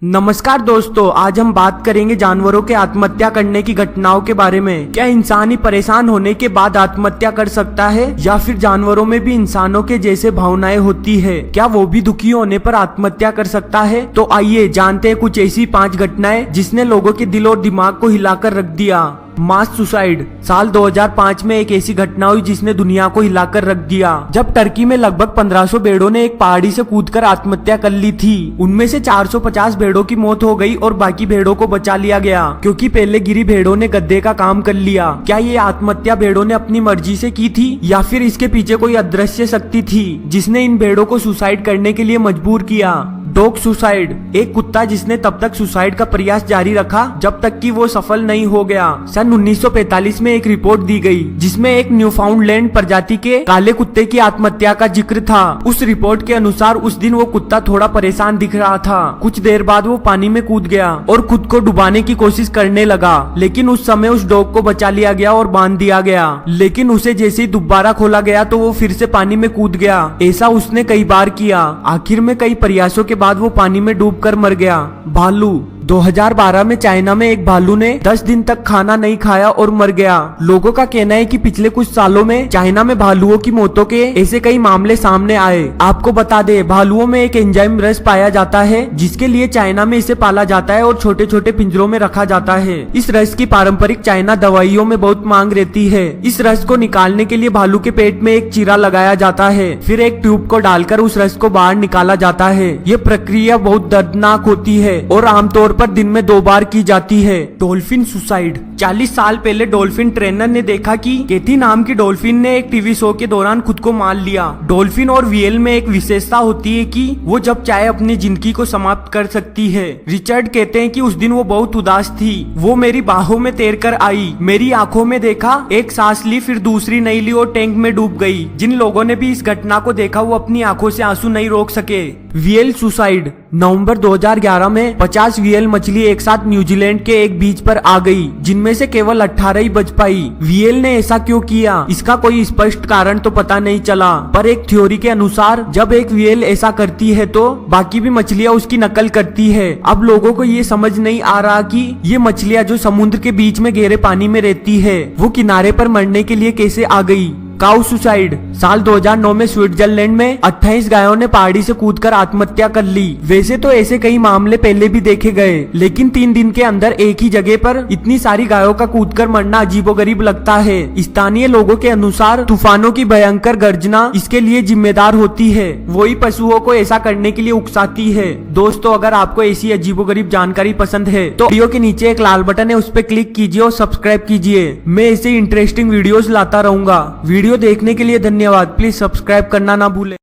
नमस्कार दोस्तों, आज हम बात करेंगे जानवरों के आत्महत्या करने की घटनाओं के बारे में। क्या इंसान ही परेशान होने के बाद आत्महत्या कर सकता है या फिर जानवरों में भी इंसानों के जैसे भावनाएं होती है? क्या वो भी दुखी होने पर आत्महत्या कर सकता है? तो आइए जानते हैं कुछ ऐसी 5 घटनाएं जिसने लोगों के दिल और दिमाग को हिलाकर रख दिया। मास सुसाइड। साल 2005 में एक ऐसी घटना हुई जिसने दुनिया को हिलाकर रख दिया, जब टर्की में लगभग 1500 भेड़ों ने एक पहाड़ी से कूदकर आत्महत्या कर ली थी। उनमें से 450 भेड़ों की मौत हो गई और बाकी भेड़ों को बचा लिया गया क्योंकि पहले गिरी भेड़ों ने गद्दे का काम कर लिया। क्या ये आत्महत्या भेड़ों ने अपनी मर्जी से की थी या फिर इसके पीछे कोई अदृश्य शक्ति थी जिसने इन भेड़ों को सुसाइड करने के लिए मजबूर किया? Dog suicide. एक कुत्ता जिसने तब तक सुसाइड का प्रयास जारी रखा जब तक कि वो सफल नहीं हो गया। सन 1945 में एक रिपोर्ट दी गई जिसमें एक न्यूफाउंडलैंड प्रजाति के काले कुत्ते की आत्महत्या का जिक्र था। उस रिपोर्ट के अनुसार उस दिन वो कुत्ता थोड़ा परेशान दिख रहा था। कुछ देर बाद वो पानी में कूद गया और खुद को डुबाने की कोशिश करने लगा, लेकिन उस समय उस डॉग को बचा लिया गया और बांध दिया गया। लेकिन उसे जैसे ही दोबारा खोला गया तो वो फिर से पानी में कूद गया। ऐसा उसने कई बार किया। आखिर में कई प्रयासों के बाद वो पानी में डूबकर मर गया। भालू। 2012 में चाइना में एक भालू ने 10 दिन तक खाना नहीं खाया और मर गया। लोगों का कहना है कि पिछले कुछ सालों में चाइना में भालुओं की मौतों के ऐसे कई मामले सामने आए। आपको बता दे, भालुओं में एक एंजाइम रस पाया जाता है जिसके लिए चाइना में इसे पाला जाता है और छोटे छोटे पिंजरों में रखा जाता है। इस रस की पारंपरिक चाइना दवाइयों में बहुत मांग रहती है। इस रस को निकालने के लिए भालू के पेट में एक चीरा लगाया जाता है, फिर एक ट्यूब को डालकर उस रस को बाहर निकाला जाता है। ये प्रक्रिया बहुत दर्दनाक होती है और आमतौर पर दिन में 2 बार की जाती है। Dolphin suicide. 40 साल पहले डॉल्फिन ट्रेनर ने देखा कि केथी नाम की डॉल्फिन ने एक टीवी शो के दौरान खुद को मार लिया। डॉल्फिन और व्हेल में एक विशेषता होती है कि वो जब चाहे अपनी जिंदगी को समाप्त कर सकती है। रिचर्ड कहते हैं कि उस दिन वो बहुत उदास थी। वो मेरी बाहों में तैरकर आई, मेरी आंखों में देखा, एक सांस ली, फिर दूसरी नहीं ली और टैंक में डूब गई। जिन लोगों ने भी इस घटना को देखा वो अपनी आंखों से आंसू नहीं रोक सके। Whale suicide. नवंबर 2011 में 50 व्हेल मछली एक साथ न्यूजीलैंड के एक बीच पर आ गई, जिनमें से केवल 18 ही बच पाई। व्हेल ने ऐसा क्यों किया, इसका कोई स्पष्ट कारण तो पता नहीं चला, पर एक थ्योरी के अनुसार जब एक व्हेल ऐसा करती है तो बाकी भी मछलियां उसकी नकल करती है। अब लोगों को ये समझ नहीं आ रहा कि ये मछलियां जो समुद्र के बीच में गहरे पानी में रहती है वो किनारे पर मरने के लिए कैसे आ गई? काऊ सुसाइड। साल 2009 में स्विट्जरलैंड में 28 गायों ने पहाड़ी से कूदकर आत्महत्या कर ली। वैसे तो ऐसे कई मामले पहले भी देखे गए, लेकिन 3 दिन के अंदर एक ही जगह पर इतनी सारी गायों का कूदकर मरना अजीबोगरीब लगता है। स्थानीय लोगों के अनुसार तूफानों की भयंकर गर्जना इसके लिए जिम्मेदार होती है, वही पशुओं को ऐसा करने के लिए उकसाती है। दोस्तों, अगर आपको ऐसी अजीबोगरीब जानकारी पसंद है तो वीडियो के नीचे एक लाल बटन है, उस पर क्लिक कीजिए और सब्सक्राइब कीजिए। मैं ऐसे इंटरेस्टिंग वीडियोस लाता रहूंगा। वीडियो देखने के लिए धन्यवाद। प्लीज सब्सक्राइब करना ना भूलें।